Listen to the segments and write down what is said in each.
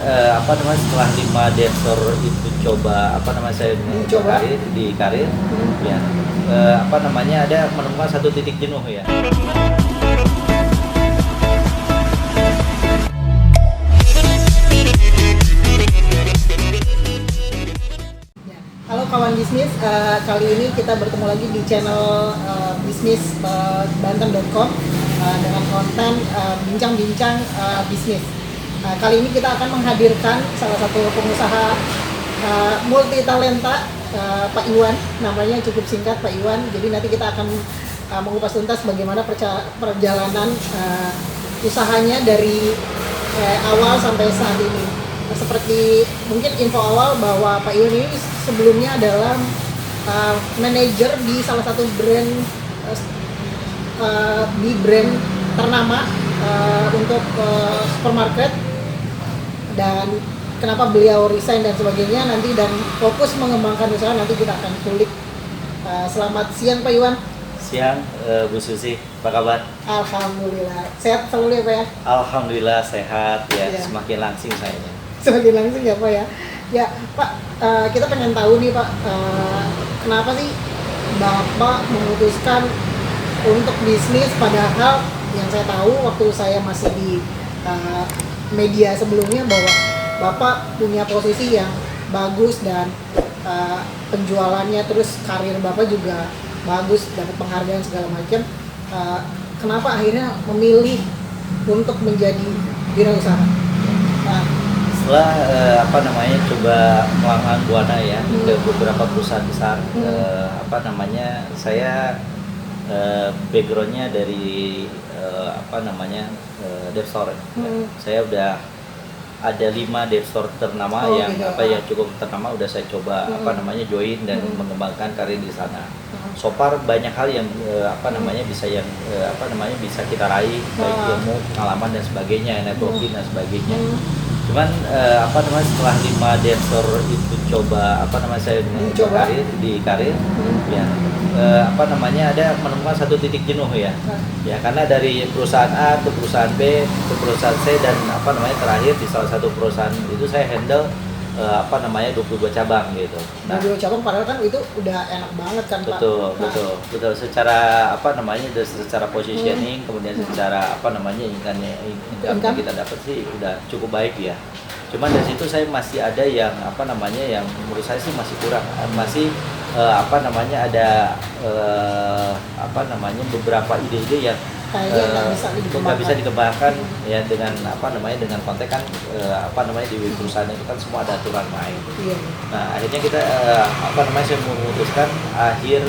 Apa namanya, setelah 5 Depsor itu coba, apa namanya, saya Coba. di karir, ya, apa namanya, ada menemukan satu titik jenuh ya. Ya. Halo kawan bisnis, kali ini kita bertemu lagi di channel bisnis banten.com dengan konten bincang-bincang bisnis. Kali ini kita akan menghadirkan salah satu pengusaha multi talenta, Pak Iwan, namanya cukup singkat Pak Iwan. Jadi nanti kita akan mengupas tuntas bagaimana perjalanan usahanya dari awal sampai saat ini. Seperti mungkin info awal bahwa Pak Iwan ini sebelumnya adalah manajer di salah satu brand di brand ternama untuk supermarket, dan kenapa beliau resign dan sebagainya nanti, dan fokus mengembangkan usaha nanti kita akan kulik. Selamat siang Pak Iwan. Siang, Bu Susi, apa kabar? Alhamdulillah sehat selalu ya Pak ya. Alhamdulillah sehat ya, Iya. semakin langsing sayanya. Semakin langsung ya Pak ya. Ya Pak, kita pengen tahu nih Pak, kenapa sih Bapak memutuskan untuk bisnis, padahal yang saya tahu waktu saya masih di media sebelumnya bahwa Bapak punya posisi yang bagus dan penjualannya, terus karir Bapak juga bagus, dapat penghargaan segala macam. Kenapa akhirnya memilih untuk menjadi wirausaha? Nah, Setelah apa namanya, coba melanglang buana ya ke beberapa perusahaan besar, apa namanya, saya backgroundnya dari apa namanya, Depsor. Saya udah ada 5 Depsor ternama yang gitu. apa ya, cukup ternama, udah saya coba apa namanya join dan mengembangkan karir di sana. So far banyak hal yang apa namanya bisa apa namanya bisa kita raih, baik ilmu, pengalaman dan sebagainya, networking dan sebagainya. Cuman apa namanya, setelah 5 Depsor itu coba, apa namanya, saya di karir, ya, apa namanya, ada menemukan satu titik jenuh ya. Ya, karena dari perusahaan A ke perusahaan B ke perusahaan C, dan apa namanya, terakhir di salah satu perusahaan itu saya handle apa namanya 22 cabang gitu. Nah, cabang padahal kan itu udah enak banget kan Pak. Betul. Secara apa namanya, secara positioning, kemudian secara apa namanya, income kita dapat sih udah cukup baik ya. Cuman dari situ saya masih ada yang apa namanya, yang menurut saya sih masih kurang, masih apa namanya, ada apa namanya, beberapa ide-ide yang nggak bisa dikembangkan ya, dengan apa namanya, dengan konteks kan apa namanya, di perusahaan itu kan semua ada aturan main. Nah, akhirnya kita apa namanya, saya memutuskan akhir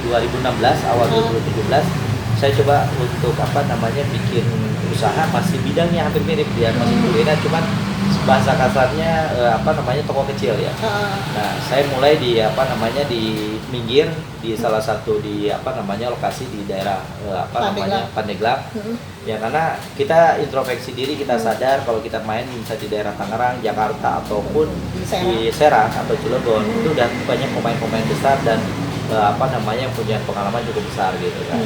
2016 awal 2017 saya coba untuk apa namanya bikin usaha, masih bidangnya hampir mirip ya, masih kuliner, cuman bahasa kasarnya apa namanya, toko kecil ya. Nah, saya mulai di apa namanya, di minggir di salah satu di apa namanya lokasi di daerah apa namanya, Pandeglang. Ya, karena kita introspeksi diri, kita sadar kalau kita main bisa di daerah Tangerang, Jakarta ataupun di Serang atau Cilegon, itu udah banyak pemain-pemain besar dan apa namanya, punya pengalaman cukup besar gitu kan.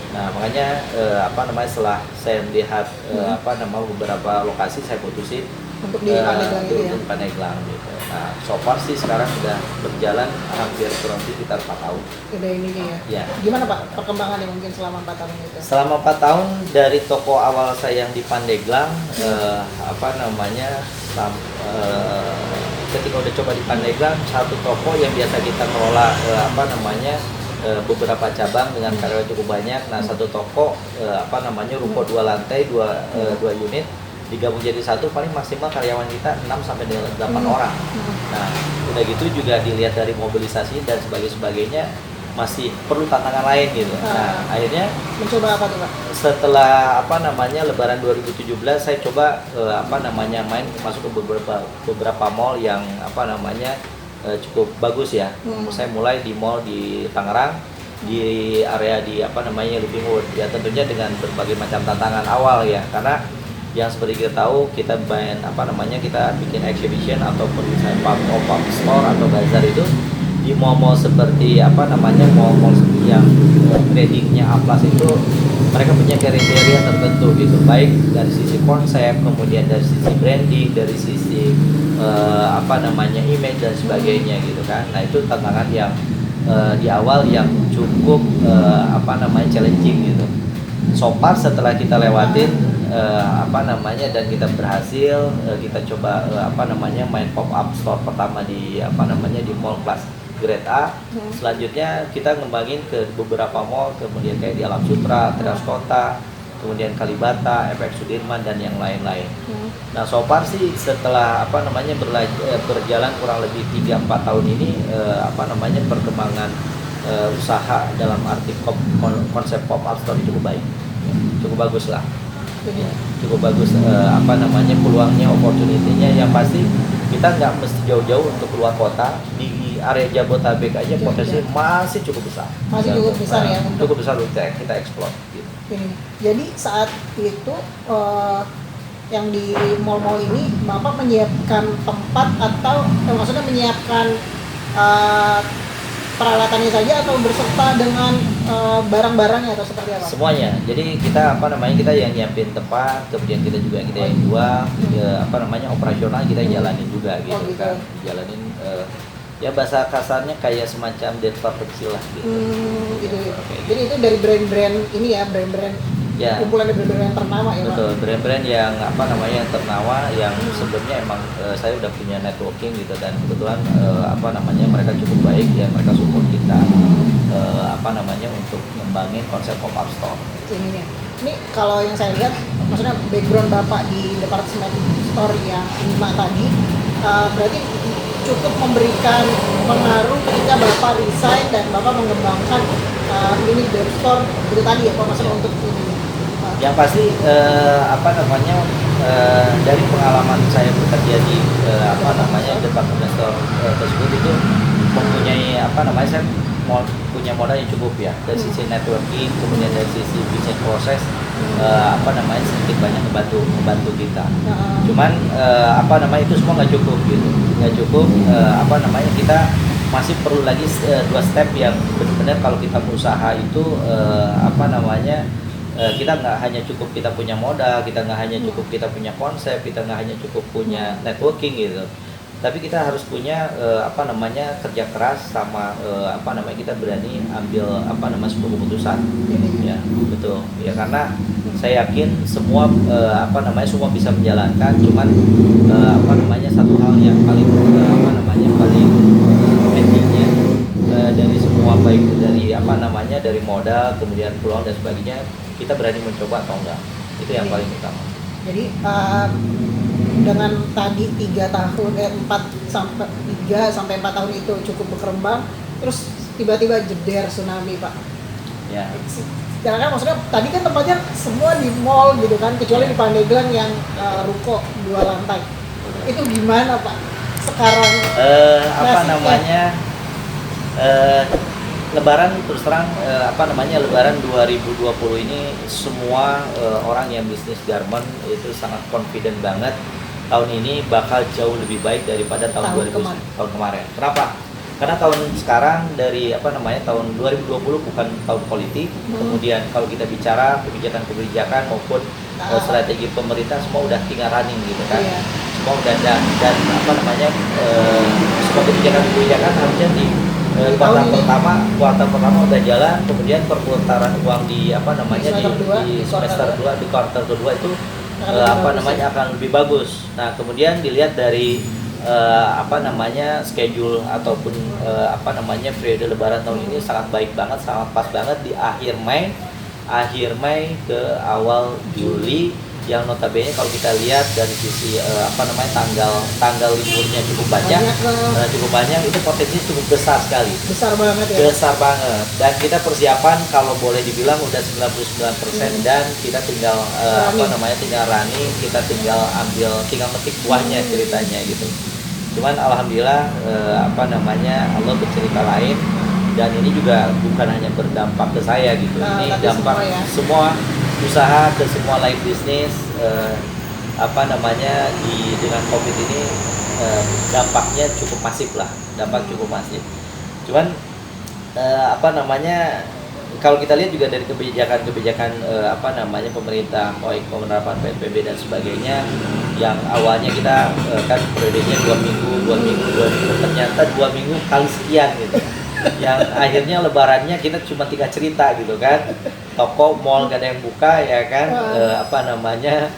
Nah, makanya apa namanya, setelah saya melihat apa namanya beberapa lokasi, saya putusin untuk di Pandeglang itu ya. Pandeglang gitu. Nah, so far sih sekarang sudah berjalan hampir kurang lebih sekitar 4 tahun. Udah ini ya. Gimana Pak perkembangannya mungkin selama 4 tahun itu? Selama 4 tahun dari toko awal saya yang di Pandeglang, apa namanya, ketika udah coba di Pandeglang, satu toko yang biasa kita kelola apa namanya, beberapa cabang dengan karyawan cukup banyak. Nah, satu toko apa namanya, ruko 2 lantai, 2 unit digabung jadi satu, paling maksimal karyawan kita 6 sampai 8 orang. Nah, udah gitu juga dilihat dari mobilisasi dan sebagainya, masih perlu tantangan lain gitu. Nah, akhirnya mencoba apa tuh Pak? Setelah apa namanya Lebaran 2017 saya coba apa namanya masuk ke beberapa mall yang apa namanya cukup bagus ya. Saya mulai di mall di Tangerang, di area di apa namanya Livingwood ya, tentunya dengan berbagai macam tantangan awal ya, karena yang seperti kita tahu, kita main apa namanya, kita bikin exhibition ataupun misalnya pop-up store atau bazar itu di mall-mall seperti apa namanya mall-mall yang gradingnya A+ itu mereka punya kriteria tertentu gitu, baik dari sisi konsep, kemudian dari sisi branding, dari sisi apa namanya image dan sebagainya gitu kan. Nah itu tantangan yang di awal yang cukup apa namanya challenging gitu. So far setelah kita lewatin apa namanya dan kita berhasil, kita coba apa namanya main pop up store pertama di apa namanya di mall kelas grade A. Selanjutnya kita ngembangin ke beberapa mall, kemudian kayak di Alam Sutra, Teras Kota, kemudian Kalibata, FX Sudirman dan yang lain-lain. Nah, so far sih setelah apa namanya berjalan kurang lebih 3-4 tahun ini apa namanya perkembangan usaha dalam arti konsep pop up store cukup baik. Cukup bagus lah. Ya, cukup bagus apa namanya peluangnya, opportunity-nya yang pasti kita nggak mesti jauh-jauh untuk keluar kota, di area Jabodetabek aja potensi masih cukup besar. Masih cukup besar ya untuk cukup besar untuk kita explore gitu. Jadi saat itu yang di mall-mall ini Bapak menyiapkan tempat atau maksudnya menyiapkan peralatannya saja atau berserta dengan barang-barangnya atau seperti apa? Semuanya. Jadi kita apa namanya kita yang nyiapin tempat, kemudian kita yang jual, apa namanya operasional kita jalanin juga gitu, gitu. Kan. Jalanin ya bahasa kasarnya kayak semacam developer kecil lah gitu. Gitu. Jadi itu dari brand-brand ini ya, brand-brand ya. Kumpulan brand-brand yang ternama ya, betul, brand-brand yang apa namanya yang ternama yang sebelumnya emang saya udah punya networking gitu dan kebetulan apa namanya mereka cukup baik ya, mereka support kita apa namanya untuk ngembangin konsep pop up store. Ini kalau yang saya lihat maksudnya background Bapak di department store yang 5 tadi berarti cukup memberikan pengaruh ketika Bapak resign dan Bapak mengembangkan ini dari store itu tadi ya, kalau masalah untuk ini. Yang pasti apa namanya dari pengalaman saya bekerja di apa namanya department store tersebut itu mempunyai apa namanya saya punya modal yang cukup ya dari sisi networking, kemudian dari sisi bisnis proses apa namanya sedikit banyak membantu kita. Cuman apa namanya itu semua nggak cukup gitu, nggak cukup apa namanya kita masih perlu lagi 2 step yang benar-benar kalau kita berusaha itu apa namanya kita nggak hanya cukup kita punya modal, kita nggak hanya cukup kita punya konsep, kita nggak hanya cukup punya networking gitu, tapi kita harus punya apa namanya kerja keras sama apa namanya kita berani ambil apa namanya sebuah keputusan. Ya betul ya, karena saya yakin semua apa namanya semua bisa menjalankan, cuman apa namanya satu hal yang paling apa namanya paling pentingnya dari semua baik dari apa namanya dari modal kemudian peluang dan sebagainya, kita berani mencoba atau enggak, itu yang paling utama. Jadi dengan tadi 4 sampai 4 tahun itu cukup berkembang, terus tiba-tiba jeder tsunami Pak. Ya. Karena maksudnya tadi kan tempatnya semua di mall gitu kan, kecuali di Pandeglang yang ruko 2 lantai. Itu gimana Pak sekarang? Apa namanya? Lebaran terus terang apa namanya Lebaran 2020 ini semua orang yang bisnis garment itu sangat confident banget tahun ini bakal jauh lebih baik daripada tahun kemarin. Kenapa? Karena tahun sekarang dari apa namanya tahun 2020 bukan tahun politik. Kemudian kalau kita bicara kebijakan maupun strategi pemerintah semua udah tinggal running gitu kan. Semua udah dan apa namanya semua kebijakan harusnya di kuartal pertama udah jalan, kemudian perputaran uang di apa namanya di semester 2 di kuartal kedua itu apa namanya akan lebih bagus. Nah, kemudian dilihat dari apa namanya schedule ataupun apa namanya periode lebaran tahun ini sangat baik banget, sangat pas banget di akhir Mei ke awal Juli, yang notabene kalau kita lihat dari sisi apa namanya tanggal liburnya cukup banyak itu potensi cukup besar sekali. Besar banget ya. Besar banget. Dan kita persiapan kalau boleh dibilang udah 99% dan kita tinggal apa namanya tinggal running, kita tinggal metik buahnya ceritanya gitu. Cuman alhamdulillah apa namanya Allah bercerita lain, dan ini juga bukan hanya berdampak ke saya gitu. Ini dampak semua usaha ke semua live bisnis apa namanya dengan COVID ini dampaknya cukup masif lah, cukup masif. Cuman apa namanya, kalau kita lihat juga dari kebijakan apa namanya pemerintah baik penerapan PSBB dan sebagainya, yang awalnya kita kan periodenya 2 minggu, ternyata 2 minggu kali sekian gitu. Yang akhirnya lebarannya kita cuma 3 cerita gitu kan, toko mall gak ada yang buka ya kan, apa namanya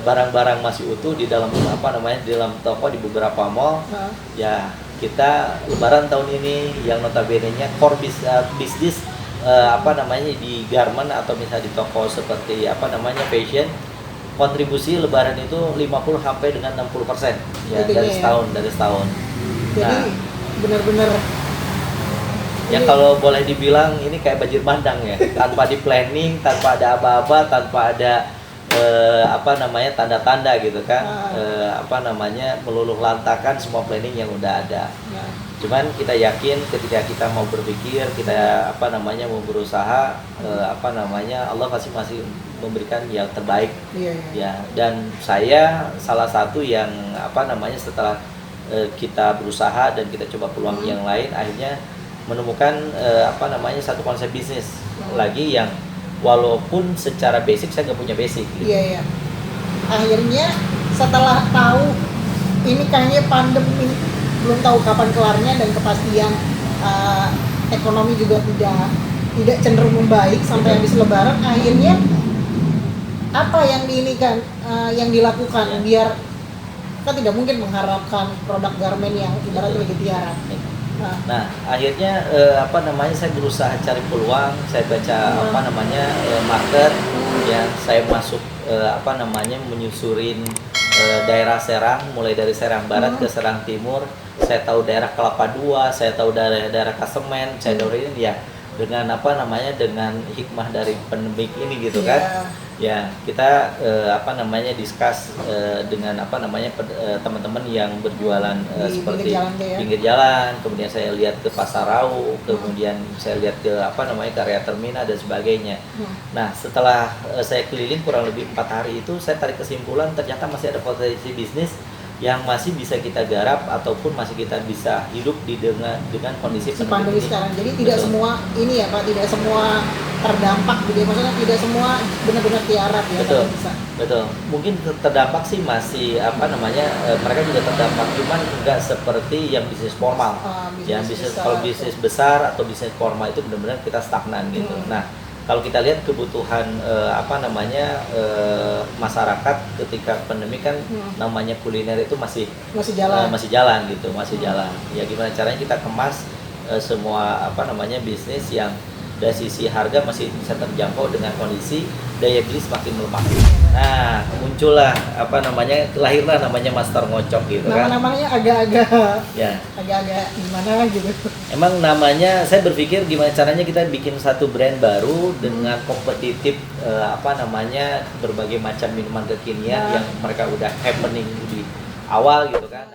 barang-barang masih utuh di dalam apa namanya di dalam toko di beberapa mall. Ya kita lebaran tahun ini yang notabene-nya core bisnis apa namanya di garment atau misalnya di toko seperti apa namanya fashion, kontribusi lebaran itu 50 sampai dengan 60% ya dari setahun. Jadi Nah, benar-benar ya kalau boleh dibilang ini kayak banjir bandang ya, tanpa di planning, tanpa ada aba-aba, tanpa ada apa namanya tanda-tanda gitu kan, apa namanya meluluh lantakan semua planning yang udah ada. Cuman kita yakin ketika kita mau berpikir, kita apa namanya mau berusaha, apa namanya Allah pasti masih memberikan yang terbaik. Ya, dan saya salah satu yang apa namanya setelah kita berusaha dan kita coba peluang yang lain, akhirnya menemukan apa namanya satu konsep bisnis lagi yang walaupun secara basic saya nggak punya basic gitu. Iya. Akhirnya setelah tahu ini kayaknya pandemi belum tahu kapan kelarnya dan kepastian ekonomi juga tidak cenderung membaik sampai habis lebaran, akhirnya apa yang yang dilakukan biar kita tidak mungkin mengharapkan produk garment yang ibaratnya lagi tiara. Nah, akhirnya apa namanya saya berusaha cari peluang, saya baca apa namanya market, ya saya masuk apa namanya menyusurin daerah Serang, mulai dari Serang Barat ke Serang Timur. Saya tahu daerah Kelapa II, saya tahu daerah Kasemen, saya tahu ini ya dengan apa namanya dengan hikmah dari pandemik ini gitu kan. Ya kita apa namanya discuss dengan apa namanya teman-teman yang berjualan seperti pinggir jalan, kemudian saya lihat ke Pasar Rau, kemudian saya lihat ke apa namanya ke area terminal dan sebagainya. Nah setelah saya keliling kurang lebih 4 hari itu, saya tarik kesimpulan ternyata masih ada potensi bisnis yang masih bisa kita garap ataupun masih kita bisa hidup dengan kondisi pandemi sekarang. Jadi tidak semua ini ya Pak, tidak semua terdampak gitu ya, maksudnya tidak semua benar-bear tiarap ya. Betul. Mungkin terdampak sih masih apa namanya mereka juga terdampak, cuman enggak seperti yang bisnis formal. Kalau bisnis besar atau bisnis formal itu benar-benar kita stagnan gitu. Nah kalau kita lihat kebutuhan apa namanya masyarakat ketika pandemi kan namanya kuliner itu masih jalan gitu, masih jalan. Ya gimana caranya kita kemas semua apa namanya bisnis yang dari sisi harga masih bisa terjangkau dengan kondisi daya beli semakin melemah. Nah, muncullah apa namanya, lahirlah namanya Master Ngocok gitu kan. Namanya agak-agak gimana gitu. Emang namanya saya berpikir gimana caranya kita bikin satu brand baru dengan kompetitif apa namanya berbagai macam minuman kekinian yang mereka udah happening di awal gitu kan.